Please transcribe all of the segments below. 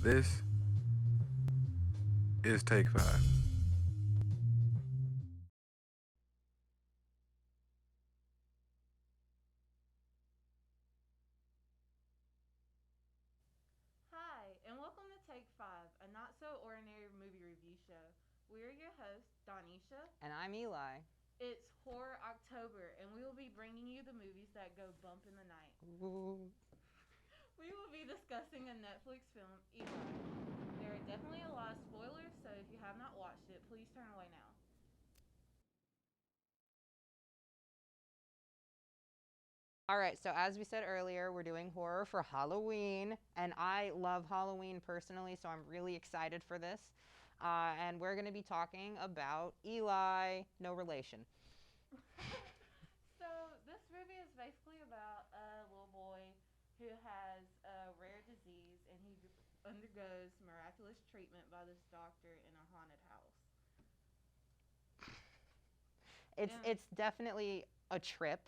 This is Take Five. Hi, and welcome to Take Five, a not so ordinary movie review show. We're your hosts, Donisha. And I'm Eli. It's Horror October, and we will be bringing you the movies that go bump in the night. Ooh. We will be discussing a Netflix film, Eli. There are definitely a lot of spoilers, so if you have not watched it, please turn away now. All right, so as we said earlier, we're doing horror for Halloween, and I love Halloween personally, so I'm really excited for this. And we're going to be talking about Eli, no relation. So, this movie is basically about a little boy who has a rare disease and he undergoes miraculous treatment by this doctor in a haunted house. And It's definitely a trip.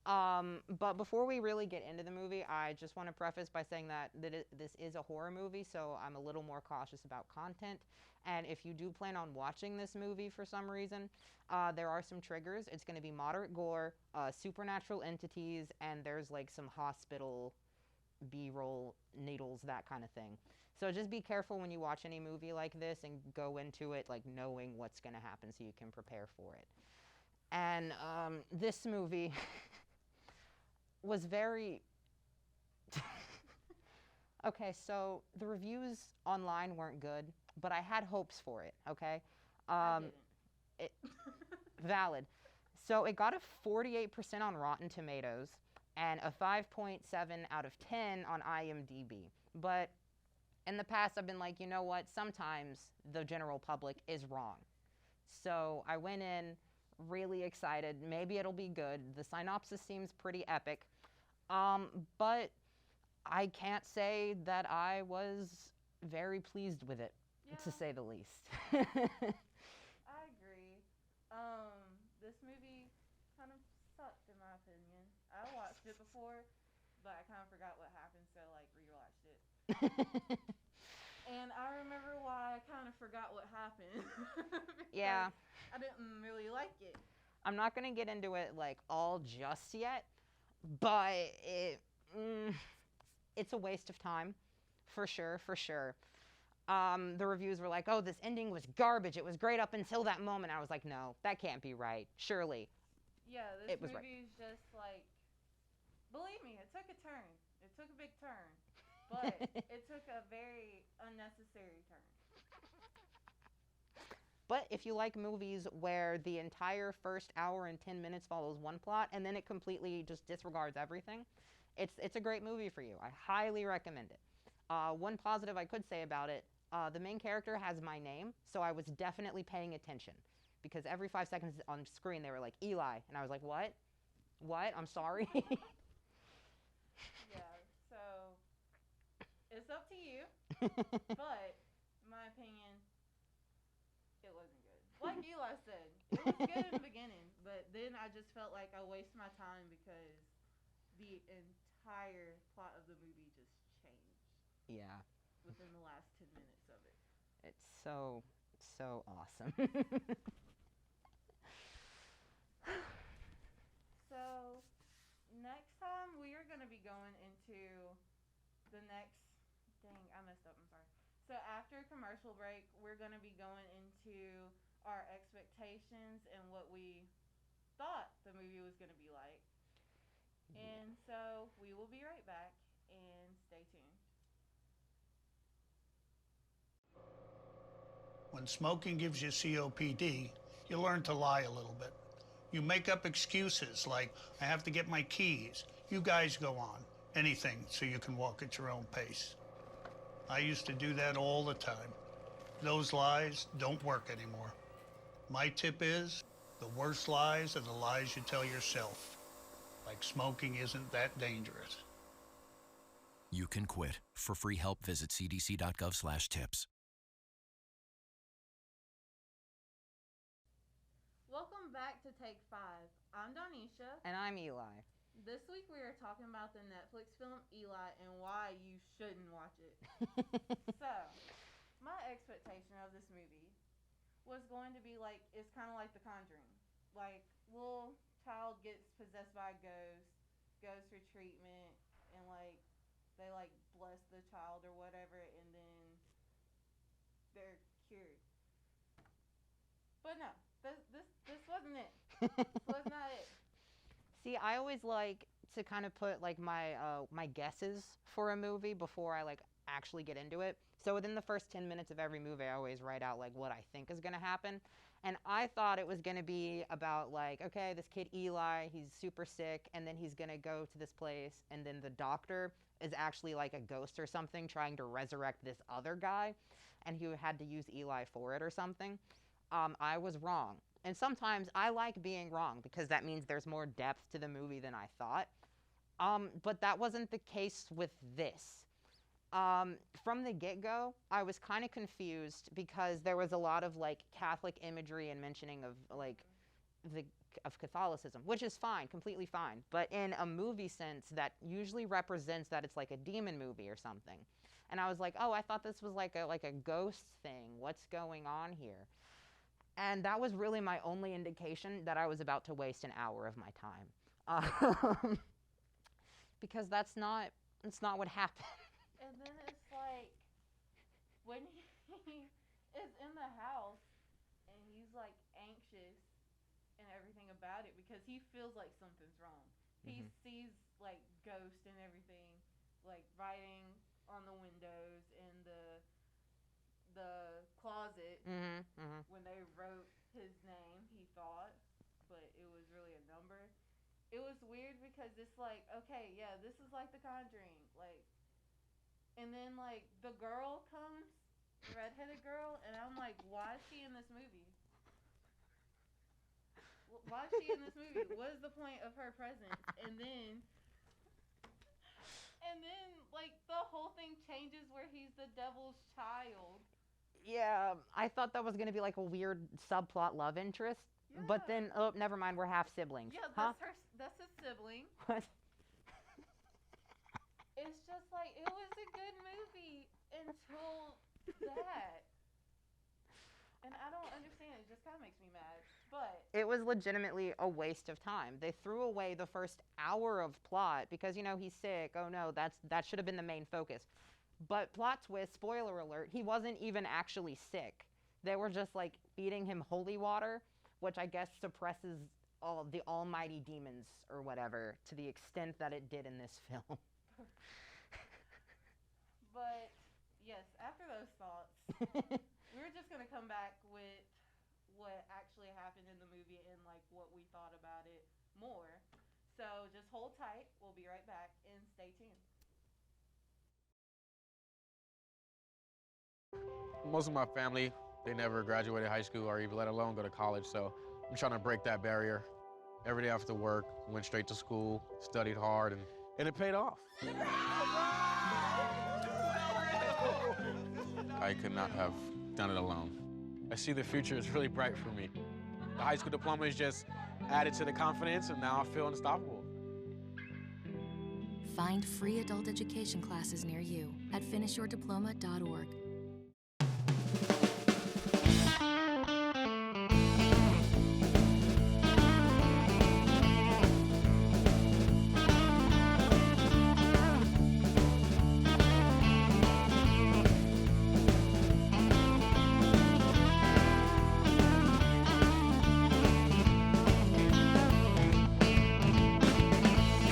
But before we really get into the movie, I just want to preface by saying that this is a horror movie, so I'm a little more cautious about content. And if you do plan on watching this movie for some reason, there are some triggers. It's going to be moderate gore, supernatural entities, and there's like some hospital B-roll needles, that kind of thing. So just be careful when you watch any movie like this and go into it like knowing what's going to happen so you can prepare for it. And this movie was very okay. So the reviews online weren't good, but I had hopes for it. Okay, I um, didn't. it, valid. So it got a 48% on Rotten Tomatoes and a 5.7 out of 10 on IMDb. But in the past, I've been like, you know what? Sometimes the general public is wrong. So I went in really excited. Maybe it'll be good. The synopsis seems pretty epic. But I can't say that I was very pleased with it, to Yeah, say the least. I agree. This movie kind of sucked in my opinion. I watched it before, but I kind of forgot what happened, so like rewatched it. And I remember why I kind of forgot what happened because Yeah, I didn't really like it. I'm not going to get into it like all just yet, but mm, it's a waste of time, for sure, for sure. The reviews were like, "Oh, this ending was garbage. It was great up until that moment." I was like, "No, that can't be right. Surely Yeah, this it was right." movie is just like, believe me, it took a turn. It took a big turn, but it took a very unnecessary turn. But if you like movies where the entire first hour and 10 minutes follows one plot and then it completely just disregards everything, it's a great movie for you. I highly recommend it. One positive I could say about it, the main character has my name, so I was definitely paying attention because every 5 seconds on screen they were like Eli, and I was like, what? What? I'm sorry. Yeah, so it's up to you, but in my opinion, it wasn't good. Like Eli said, it was good in the beginning, but then I just felt like I wasted my time because the entire plot of the movie just changed Yeah, within the last 10 minutes of it. it's so so awesome. So, next time we are going to be going into the next. Dang, I messed up. I'm sorry. So, after commercial break, we're going to be going into our expectations and what we thought the movie was going to be like. And so, we will be right back and stay tuned. When smoking gives you COPD, you learn to lie a little bit. You make up excuses like, I have to get my keys. You guys go on. Anything so you can walk at your own pace. I used to do that all the time. Those lies don't work anymore. My tip is the worst lies are the lies you tell yourself. Like smoking isn't that dangerous. You can quit. For free help, visit cdc.gov/tips. Welcome back to Take Five. I'm Donisha. And I'm Eli. this week we are talking about the Netflix film Eli and why you shouldn't watch it. So, my expectation of this movie was going to be like, it's kind of like The Conjuring. Like, little child gets possessed by a ghost, goes for treatment, and like, they like bless the child or whatever, and then they're cured. But no, this wasn't it. This was not it. See, I always like to kind of put like my guesses for a movie before I like actually get into it. So within the first 10 minutes of every movie, I always write out like what I think is going to happen. And I thought it was going to be about like, okay, this kid Eli, he's super sick, and then he's going to go to this place, and then the doctor is actually like a ghost or something trying to resurrect this other guy, and he had to use Eli for it or something. I was wrong. And sometimes I like being wrong because that means there's more depth to the movie than I thought. But that wasn't the case with this. From the get-go, I was kind of confused because there was a lot of like Catholic imagery and mentioning of like of Catholicism, which is fine, completely fine. But in a movie sense, that usually represents that it's like a demon movie or something. And I was like, oh, I thought this was like a ghost thing. What's going on here? And that was really my only indication that I was about to waste an hour of my time, because that's not what happened. And then it's like, when he is in the house and he's like anxious and everything about it because he feels like something's wrong. He sees like ghosts and everything, like writing on the windows and the closet when they wrote his name, he thought, but it was really a number. It was weird because it's like, okay, yeah, this is like The Conjuring, like, and then like the girl comes, the redheaded girl, and I'm like, why is she in this movie? Why is she in this movie? What is the point of her presence? And then like the whole thing changes where he's the devil's child. Yeah, I thought that was going to be like a weird subplot love interest. Yeah. But then, oh, never mind, we're half siblings. Yeah, Huh? that's his sibling. What? It's just like, it was a good movie until that. And I don't understand. It just kind of makes me mad. But It was legitimately a waste of time. They threw away the first hour of plot because, you know, he's sick. Oh no, that should have been the main focus. But plot twist, spoiler alert, he wasn't even actually sick. They were just like feeding him holy water, which I guess suppresses all the almighty demons or whatever to the extent that it did in this film. But yes, after those thoughts, we're just gonna come back with what actually happened in the movie and like what we thought about it more. So just hold tight. We'll be right back and stay tuned. Most of my family, they never graduated high school or even let alone go to college, so I'm trying to break that barrier. Every day after work, went straight to school, studied hard, and it paid off. I could not have done it alone. I see the future is really bright for me. The high school diploma is just added to the confidence, and now I feel unstoppable. Find free adult education classes near you at finishyourdiploma.org.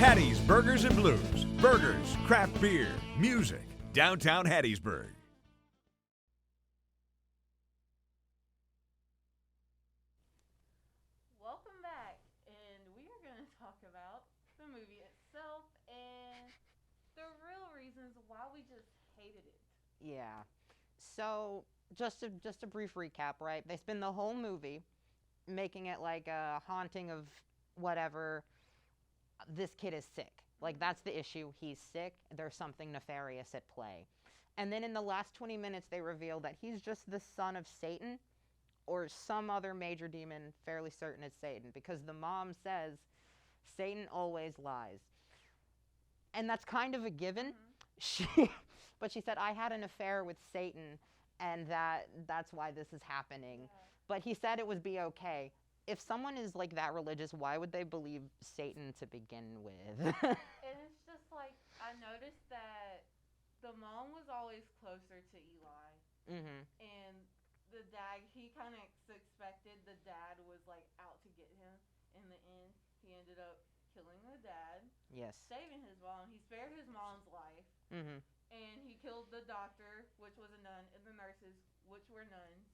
Hattie's Burgers and Blues. Burgers, craft beer, music. Downtown Hattiesburg. Welcome back, and we are going to talk about the movie itself and the real reasons why we just hated it. Yeah. So just a brief recap, right? They spend the whole movie making it like a haunting of whatever. This kid is sick. Like, that's the issue. He's sick. There's something nefarious at play. And then in the last 20 minutes, they reveal that he's just the son of Satan or some other major demon, fairly certain it's Satan, because the mom says Satan always lies. and that's kind of a given. She, but she said, I had an affair with Satan, and that's why this is happening. But he said it would be okay. If someone is like that religious, why would they believe Satan to begin with? And it's just like, I noticed that the mom was always closer to Eli. Mm-hmm. And the dad, he kind of suspected the dad was like out to get him. In the end, he ended up killing the dad, Yes. saving his mom. He spared his mom's life. Mm-hmm. And he killed the doctor, which was a nun, and the nurses, which were nuns.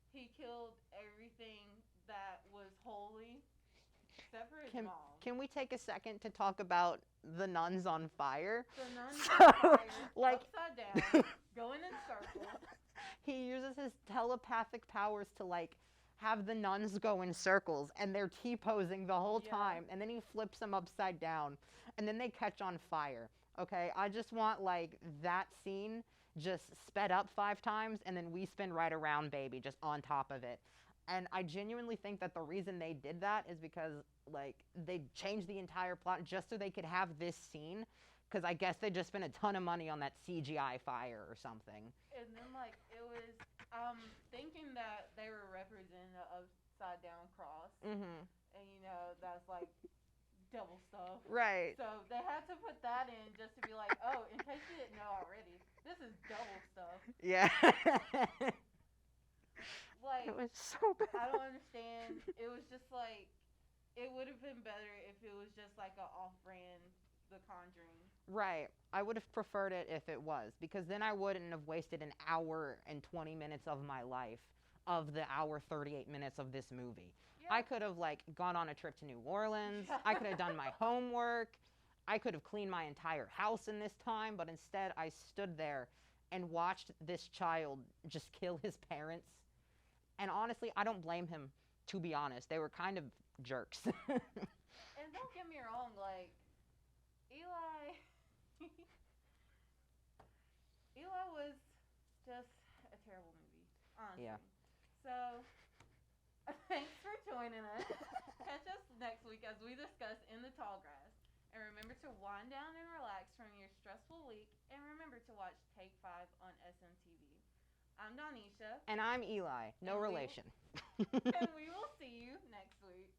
He killed everything that was holy, except for his mom. Can we take a second to talk about the nuns on fire? The nuns So, on fire, like- upside down, going in circles. He uses his telepathic powers to like have the nuns go in circles, and they're T-posing the whole Yeah. time, and then he flips them upside down, and then they catch on fire. Okay, I just want like that scene just sped up 5 times, and then we spin right around baby just on top of it. And I genuinely think that the reason they did that is because like they changed the entire plot just so they could have this scene, because I guess they just spent a ton of money on that CGI fire or something. And then, like, it was, thinking that they were representing the upside down cross. Mm-hmm. And, you know, that's like devil stuff. Right. So they had to put that in just to be like, oh, in case you didn't know already, this is devil stuff. Yeah. Like, It was so bad. I don't understand. It was just like, it would have been better if it was just like a off-brand The Conjuring. Right. I would have preferred it if it was, because then I wouldn't have wasted an hour and 20 minutes of my life of the hour 38 minutes of this movie. Yeah. I could have like gone on a trip to New Orleans. I could have done my homework. I could have cleaned my entire house in this time, but instead I stood there and watched this child just kill his parents. And honestly, I don't blame him, to be honest. They were kind of jerks. And don't get me wrong, like, Eli was just a terrible movie, honestly. Yeah. So, thanks for joining us. Catch us next week as we discuss In the Tall Grass. And remember to wind down and relax from your stressful week. And remember to watch Take 5 on SMTV. I'm Donisha. And I'm Eli. No And we will- relation. And we will see you next week.